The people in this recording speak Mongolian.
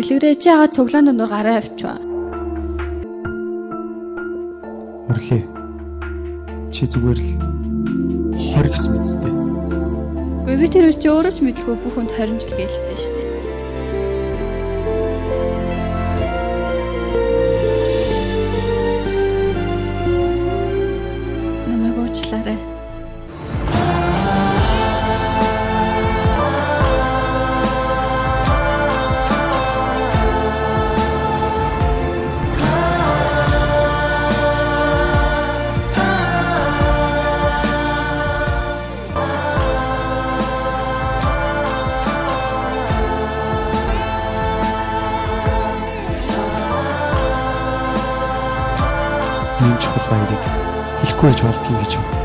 Дэлгэрээ чи яагаад цуглаан дондор гараа авчваа? Өрлөө. Чи зүгээр л 20 гэсэн мэдтэй. Гэхдээ би тэр чи өөрөө ч мэдлгүй бүх хүнд 20 жил гэлцсэн шүү дээ. Намайг уучлаарай. Ийм чухал баярыг хэлэхгүй байж болдгийг гэж юу?